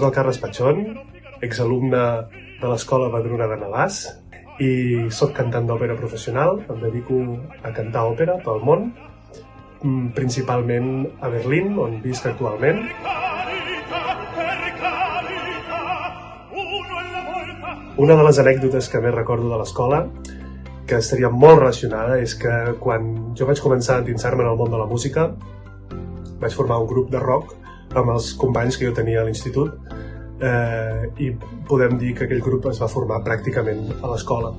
el Carles Pachón, exalumne de l'Escola Badruna de Navàs, i soc cantant d'òpera professional. Em dedico a cantar òpera pel món, principalment a Berlín, on visc actualment. Una de les anècdotes que més recordo de l'escola, que estaria molt relacionada, és que quan jo vaig començar a endinsar-me en el món de la música, vaig formar un grup de rock amb els companys que jo tenia a l'institut, i podem dir que aquell grup es va formar pràcticament a l'escola.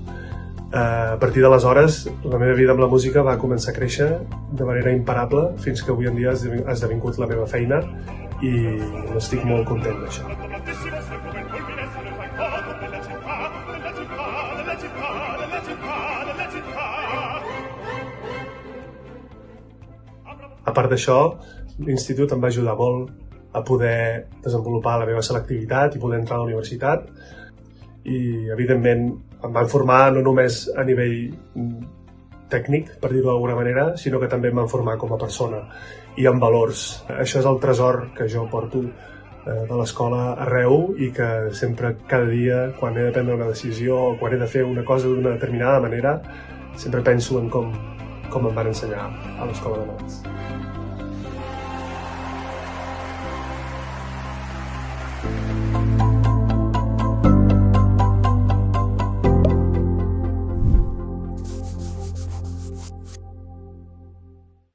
A partir d'aleshores, la meva vida amb la música va començar a créixer de manera imparable fins que avui en dia ha esdevingut la meva feina i estic molt content d'això. A part d'això, l'institut em va ajudar molt a poder desenvolupar la meva selectivitat i poder entrar a la universitat. I, evidentment, em van formar no només a nivell tècnic, per dir-ho d'alguna manera, sinó que també em van formar com a persona i amb valors. Això és el tresor que jo porto de l'escola arreu i que sempre, cada dia, quan he de prendre una decisió o quan he de fer una cosa d'una determinada manera, sempre penso en com em van ensenyar a l'escola de Navàs.